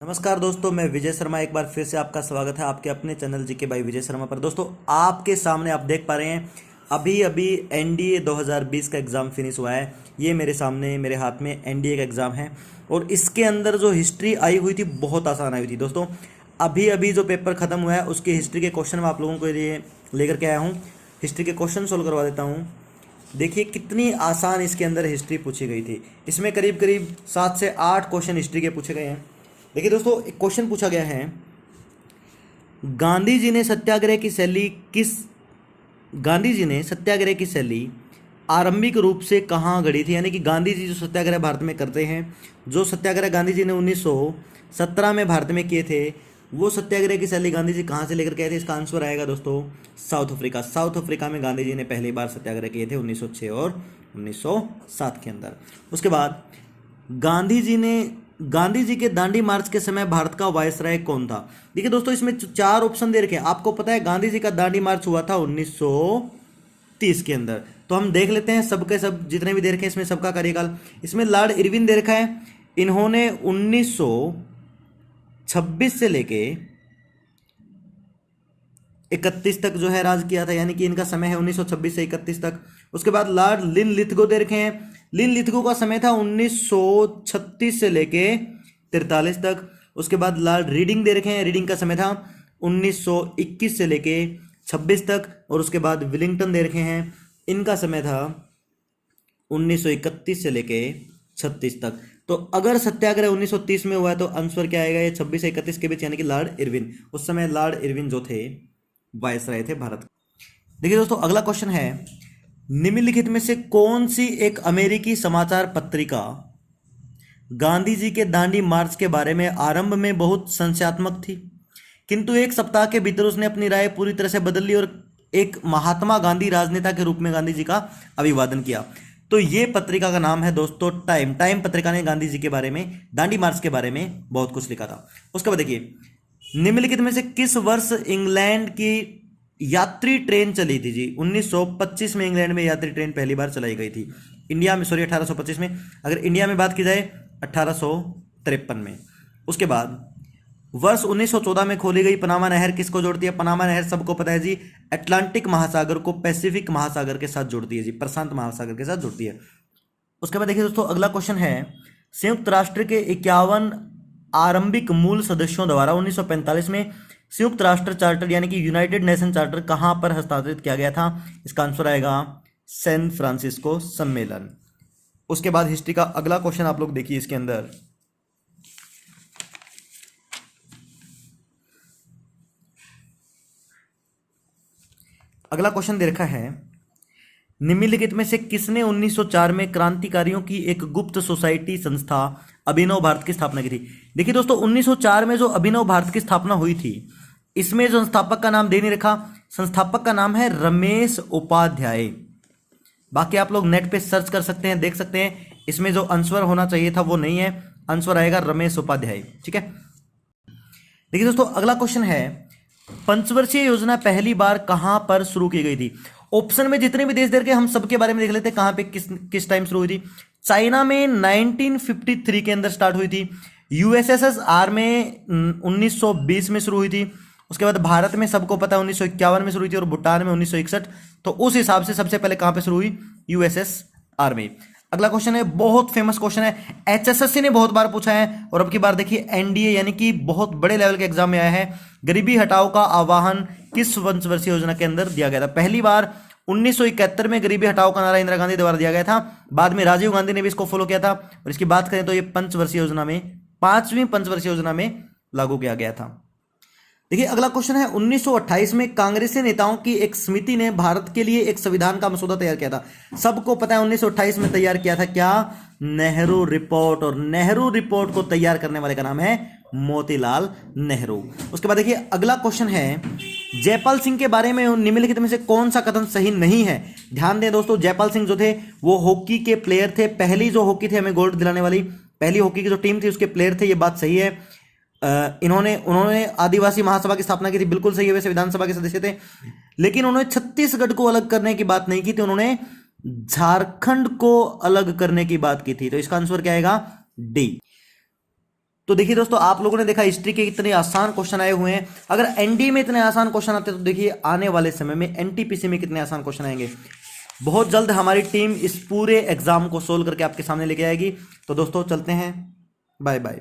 नमस्कार दोस्तों, मैं विजय शर्मा एक बार फिर से आपका स्वागत है आपके अपने channel GK by Vijay Sharma पर। दोस्तों, आपके सामने आप देख पा रहे हैं अभी अभी एनडीए 2020 का एग्ज़ाम फिनिश हुआ है। ये मेरे सामने मेरे हाथ में एनडीए का एग्ज़ाम है और इसके अंदर जो हिस्ट्री आई हुई थी बहुत आसान आई हुई थी। दोस्तों, अभी अभी जो पेपर ख़त्म हुआ है उसकी हिस्ट्री के क्वेश्चन मैं आप लोगों के लिए लेकर के आया हूँ। हिस्ट्री के क्वेश्चन सोल्व करवा देता हूँ। देखिए कितनी आसान इसके अंदर हिस्ट्री पूछी गई थी। इसमें करीब करीब 7 से 8 क्वेश्चन हिस्ट्री के पूछे गए हैं। देखिए दोस्तों, एक क्वेश्चन पूछा गया है, गांधी जी ने सत्याग्रह की शैली किस गांधी जी ने सत्याग्रह की शैली आरंभिक रूप से कहाँ गढ़ी थी। यानी कि गांधी जी जो सत्याग्रह भारत में करते हैं, जो सत्याग्रह गांधी जी ने 1917 में भारत में किए थे, वो सत्याग्रह की शैली गांधी जी कहाँ से लेकर के आए थे। इसका आंसर आएगा दोस्तों साउथ अफ्रीका। साउथ अफ्रीका में गांधी जी ने पहली बार सत्याग्रह किए थे 1906 और 1907 के अंदर। उसके बाद गांधी जी के दांडी मार्च के समय भारत का वायसराय कौन था। देखिए दोस्तों, इसमें 4 ऑप्शन दे रखे हैं। आपको पता है गांधी जी का दांडी मार्च हुआ था 1930 के अंदर। तो हम देख लेते हैं सबके सब जितने भी दे रखे हैं इसमें सबका कार्यकाल। इसमें लॉर्ड इरविन दे रखा है, इन्होंने 1926 से लेके 31 तक जो है राज किया था। यानी कि इनका समय है 1926 से 31 तक। उसके बाद लॉर्ड लिन लिथगो दे रखे हैं, लिन लिथगो का समय था 1936 से लेके 43 तक। उसके बाद लॉर्ड रीडिंग दे रखे हैं, रीडिंग का समय था 1921 से लेके 26 तक। और उसके बाद विलिंगटन दे रखे हैं, इनका समय था 1931 से लेके 36 तक। तो अगर सत्याग्रह 1930 में हुआ है तो आंसर क्या आएगा, ये 26 से 31 के बीच, यानी कि लॉर्ड इरविन। उस समय लॉर्ड इरविन जो थे वायसराय थे भारत। देखिए दोस्तों, अगला क्वेश्चन है, निम्नलिखित में से कौन सी एक अमेरिकी समाचार पत्रिका गांधी जी के दांडी मार्च के बारे में आरंभ में बहुत संशयात्मक थी, किंतु एक सप्ताह के भीतर उसने अपनी राय पूरी तरह से बदल ली और एक महात्मा गांधी राजनेता के रूप में गांधी जी का अभिवादन किया। तो ये पत्रिका का नाम है दोस्तों टाइम। टाइम पत्रिका ने गांधी जी के बारे में, दांडी मार्च के बारे में बहुत कुछ लिखा था। उसके बाद देखिए, निम्नलिखित में से किस वर्ष इंग्लैंड की यात्री ट्रेन चली थी जी। 1925 में इंग्लैंड में यात्री ट्रेन पहली बार चलाई गई थी। इंडिया में 1825 में, अगर इंडिया में बात की जाए 1853 में। उसके बाद वर्ष 1914 में खोली गई पनामा नहर किसको जोड़ती है। पनामा नहर सबको पता है जी, अटलांटिक महासागर को पैसिफिक महासागर के साथ जोड़ती है जी, प्रशांत महासागर के साथ जोड़ती है। उसके बाद देखिए दोस्तों, अगला क्वेश्चन है, संयुक्त राष्ट्र के 51 आरंभिक मूल सदस्यों द्वारा 1945 में संयुक्त राष्ट्र चार्टर यानी कि यूनाइटेड नेशन चार्टर कहां पर हस्ताक्षरित किया गया था। इसका आंसर आएगा सैन फ्रांसिस्को सम्मेलन। उसके बाद हिस्ट्री का अगला क्वेश्चन आप लोग देखिए, इसके अंदर अगला क्वेश्चन दे रखा है, निम्नलिखित में से किसने 1904 में क्रांतिकारियों की एक गुप्त सोसाइटी संस्था अभिनव भारत की स्थापना की थी। देखिए दोस्तों, 1904 में जो अभिनव भारत की स्थापना हुई थी, इसमें जो संस्थापक का नाम दे नहीं रखा। संस्थापक का नाम है रमेश उपाध्याय। बाकी आप लोग नेट पे सर्च कर सकते हैं, देख सकते हैं। इसमें जो आंसर होना चाहिए था वो नहीं है, आंसर आएगा रमेश उपाध्याय। ठीक है। देखिए दोस्तों, अगला क्वेश्चन है, पंचवर्षीय योजना पहली बार कहां पर शुरू की गई थी। ऑप्शन में जितने भी देश दे के हम सबके बारे में देख लेते हैं, कहां पे किस टाइम शुरू हुई थी। चाइना में 1953 के अंदर स्टार्ट हुई थी। यूएसएसआर में 1920 में शुरू हुई थी। उसके बाद भारत में सबको पता है 1951 में शुरू हुई थी और भूटान में 1961। तो उस हिसाब से सबसे पहले कहां पे शुरू हुई, यूएसएसआर में। अगला क्वेश्चन है, बहुत फेमस क्वेश्चन है, एचएसएससी ने बहुत बार पूछा है और अब की बार देखिए एनडीए यानी कि बहुत बड़े लेवल के एग्जाम में आया है। गरीबी हटाओ का आह्वान किस पंचवर्षीय योजना के अंदर दिया गया था। पहली बार 1971 में गरीबी हटाओ का नारा इंदिरा गांधी द्वारा दिया गया था। बाद में राजीव गांधी ने भी इसको फॉलो किया था। और इसकी बात करें तो ये पंचवर्षीय योजना में, 5वीं पंचवर्षीय योजना में लागू किया गया था। देखिए अगला क्वेश्चन है, 1928 में कांग्रेसी नेताओं की एक समिति ने भारत के लिए एक संविधान का मसौदा तैयार किया था। सबको पता है 1928 में तैयार किया था क्या, नेहरू रिपोर्ट। और नेहरू रिपोर्ट को तैयार करने वाले का नाम है मोतीलाल नेहरू। उसके बाद देखिए अगला क्वेश्चन है, जयपाल सिंह के बारे में निम्नलिखित में से कौन सा कथन सही नहीं है। ध्यान दें दोस्तों, जयपाल सिंह जो थे वो हॉकी के प्लेयर थे। पहली जो हॉकी थी हमें गोल्ड दिलाने वाली, पहली हॉकी की जो टीम थी उसके प्लेयर थे, ये बात सही है। उन्होंने आदिवासी महासभा की स्थापना की थी, बिल्कुल सही है। वैसे विधानसभा के सदस्य थे, लेकिन उन्होंने छत्तीसगढ़ को अलग करने की बात नहीं की थी, उन्होंने झारखंड को अलग करने की बात की थी। तो इसका आंसर क्या आएगा, डी। तो देखिए दोस्तों, आप लोगों ने देखा हिस्ट्री के कितने आसान क्वेश्चन आए हुए हैं। अगर एनडीए में इतने आसान क्वेश्चन आते हैं तो देखिए आने वाले समय में एनटीपीसी में कितने आसान क्वेश्चन आएंगे। बहुत जल्द हमारी टीम इस पूरे एग्जाम को सोल्व करके आपके सामने लेके आएगी। तो दोस्तों चलते हैं, बाय बाय।